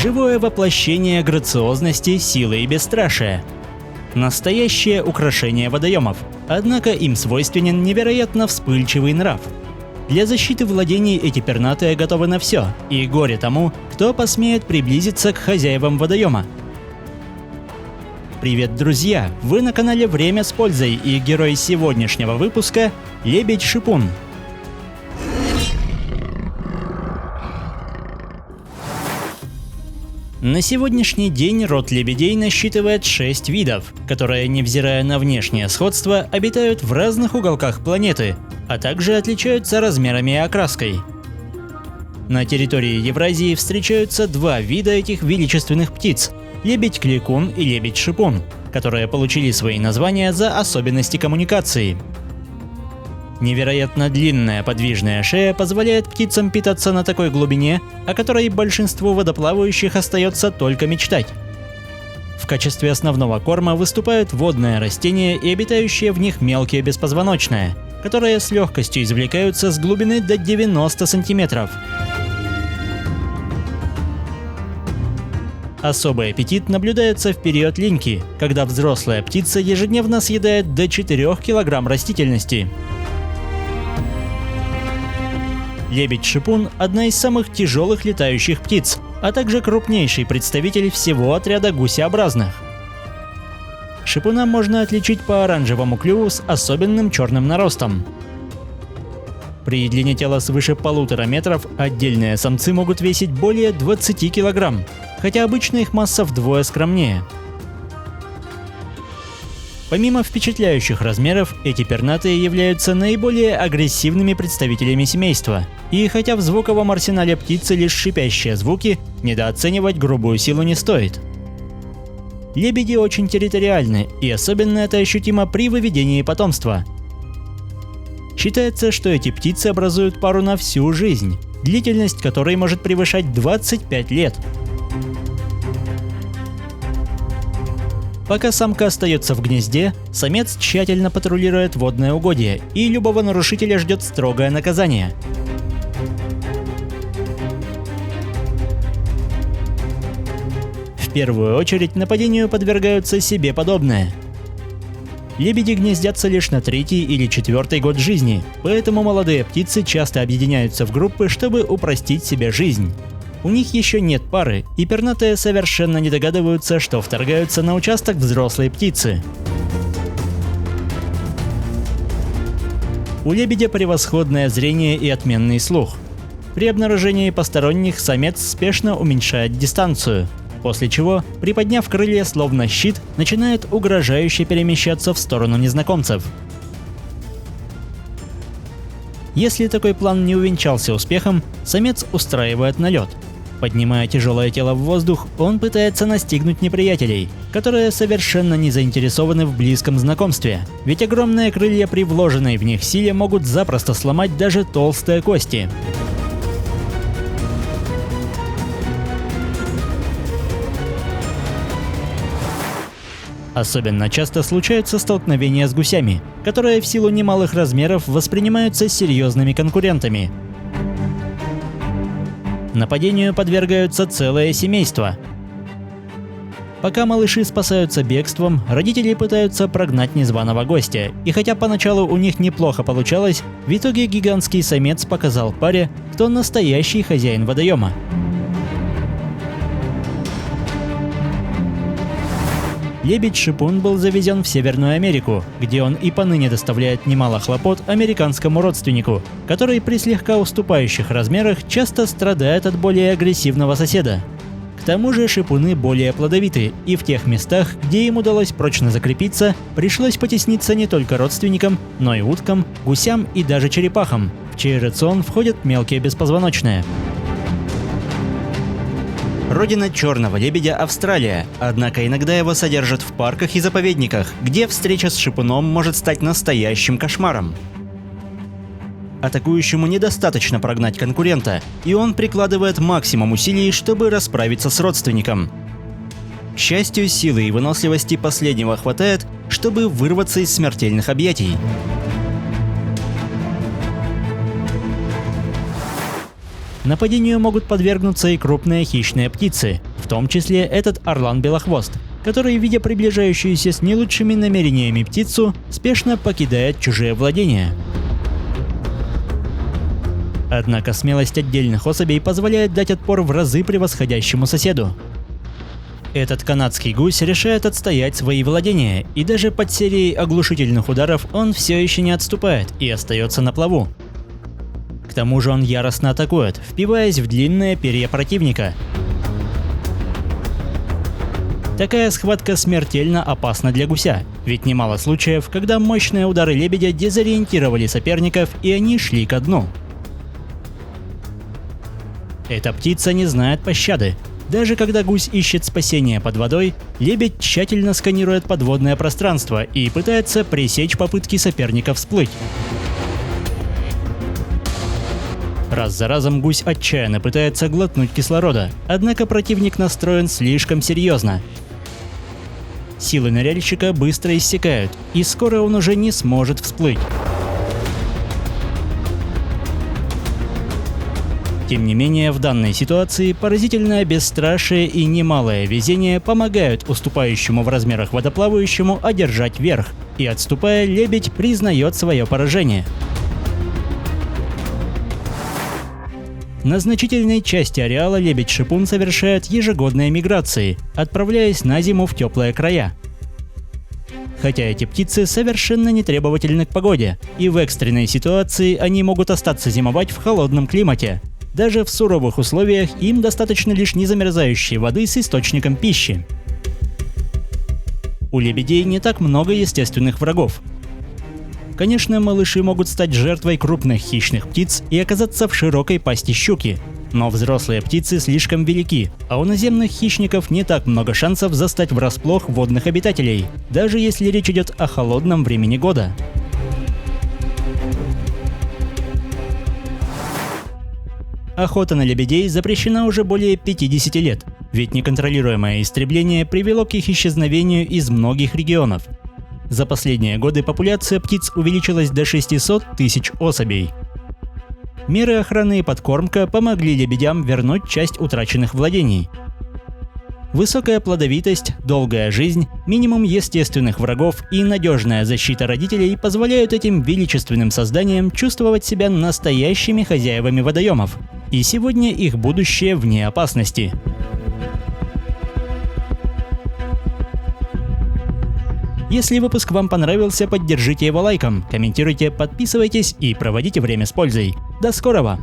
Живое воплощение грациозности, силы и бесстрашия. Настоящее украшение водоемов, однако им свойственен невероятно вспыльчивый нрав. Для защиты владений эти пернатые готовы на все, и горе тому, кто посмеет приблизиться к хозяевам водоема. Привет, друзья! Вы на канале «Время с пользой», и герой сегодняшнего выпуска – лебедь-шипун. На сегодняшний день род лебедей насчитывает 6 видов, которые, невзирая на внешнее сходство, обитают в разных уголках планеты, а также отличаются размерами и окраской. На территории Евразии встречаются два вида этих величественных птиц – лебедь-кликун и лебедь-шипун, которые получили свои названия за особенности коммуникации. Невероятно длинная подвижная шея позволяет птицам питаться на такой глубине, о которой большинству водоплавающих остается только мечтать. В качестве основного корма выступают водные растения и обитающие в них мелкие беспозвоночные, которые с легкостью извлекаются с глубины до 90 сантиметров. Особый аппетит наблюдается в период линьки, когда взрослая птица ежедневно съедает до 4 кг растительности. Лебедь-шипун – одна из самых тяжелых летающих птиц, а также крупнейший представитель всего отряда гусеобразных. Шипуна можно отличить по оранжевому клюву с особенным черным наростом. При длине тела свыше 1,5 метров отдельные самцы могут весить более 20 кг, хотя обычно их масса вдвое скромнее. Помимо впечатляющих размеров, эти пернатые являются наиболее агрессивными представителями семейства. И хотя в звуковом арсенале птицы лишь шипящие звуки, недооценивать грубую силу не стоит. Лебеди очень территориальны, и особенно это ощутимо при выведении потомства. Считается, что эти птицы образуют пару на всю жизнь, длительность которой может превышать 25 лет. Пока самка остается в гнезде, самец тщательно патрулирует водное угодье, и любого нарушителя ждет строгое наказание. В первую очередь нападению подвергаются себе подобные. Лебеди гнездятся лишь на 3-й или 4-й год жизни, поэтому молодые птицы часто объединяются в группы, чтобы упростить себе жизнь. У них еще нет пары, и пернатые совершенно не догадываются, что вторгаются на участок взрослой птицы. У лебедя превосходное зрение и отменный слух. При обнаружении посторонних самец спешно уменьшает дистанцию, после чего, приподняв крылья словно щит, начинает угрожающе перемещаться в сторону незнакомцев. Если такой план не увенчался успехом, самец устраивает налет. Поднимая тяжелое тело в воздух, он пытается настигнуть неприятелей, которые совершенно не заинтересованы в близком знакомстве, ведь огромные крылья при вложенной в них силе могут запросто сломать даже толстые кости. Особенно часто случаются столкновения с гусями, которые в силу немалых размеров воспринимаются серьезными конкурентами. Нападению подвергаются целые семейства. Пока малыши спасаются бегством, родители пытаются прогнать незваного гостя, и хотя поначалу у них неплохо получалось, в итоге гигантский самец показал паре, кто настоящий хозяин водоема. Лебедь-шипун был завезен в Северную Америку, где он и поныне доставляет немало хлопот американскому родственнику, который при слегка уступающих размерах часто страдает от более агрессивного соседа. К тому же шипуны более плодовиты, и в тех местах, где им удалось прочно закрепиться, пришлось потесниться не только родственникам, но и уткам, гусям и даже черепахам, в чей рацион входят мелкие беспозвоночные. Родина черного лебедя – Австралия, однако иногда его содержат в парках и заповедниках, где встреча с шипуном может стать настоящим кошмаром. Атакующему недостаточно прогнать конкурента, и он прикладывает максимум усилий, чтобы расправиться с родственником. К счастью, силы и выносливости последнего хватает, чтобы вырваться из смертельных объятий. Нападению могут подвергнуться и крупные хищные птицы, в том числе этот орлан-белохвост, который, видя приближающуюся с не лучшими намерениями птицу, спешно покидает чужие владения. Однако смелость отдельных особей позволяет дать отпор в разы превосходящему соседу. Этот канадский гусь решает отстоять свои владения, и даже под серией оглушительных ударов он все еще не отступает и остается на плаву. К тому же он яростно атакует, впиваясь в длинные перья противника. Такая схватка смертельно опасна для гуся, ведь немало случаев, когда мощные удары лебедя дезориентировали соперников и они шли ко дну. Эта птица не знает пощады. Даже когда гусь ищет спасения под водой, лебедь тщательно сканирует подводное пространство и пытается пресечь попытки соперника всплыть. Раз за разом гусь отчаянно пытается глотнуть кислорода, однако противник настроен слишком серьезно. Силы ныряльщика быстро иссякают, и скоро он уже не сможет всплыть. Тем не менее, в данной ситуации поразительное бесстрашие и немалое везение помогают уступающему в размерах водоплавающему одержать верх, и отступая, лебедь признает свое поражение. На значительной части ареала лебедь-шипун совершает ежегодные миграции, отправляясь на зиму в теплые края. Хотя эти птицы совершенно не требовательны к погоде, и в экстренной ситуации они могут остаться зимовать в холодном климате. Даже в суровых условиях им достаточно лишь незамерзающей воды с источником пищи. У лебедей не так много естественных врагов. Конечно, малыши могут стать жертвой крупных хищных птиц и оказаться в широкой пасти щуки. Но взрослые птицы слишком велики, а у наземных хищников не так много шансов застать врасплох водных обитателей, даже если речь идет о холодном времени года. Охота на лебедей запрещена уже более 50 лет, ведь неконтролируемое истребление привело к их исчезновению из многих регионов. За последние годы популяция птиц увеличилась до 600 тысяч особей. Меры охраны и подкормка помогли лебедям вернуть часть утраченных владений. Высокая плодовитость, долгая жизнь, минимум естественных врагов и надежная защита родителей позволяют этим величественным созданиям чувствовать себя настоящими хозяевами водоемов. И сегодня их будущее вне опасности. Если выпуск вам понравился, поддержите его лайком, комментируйте, подписывайтесь и проводите время с пользой. До скорого!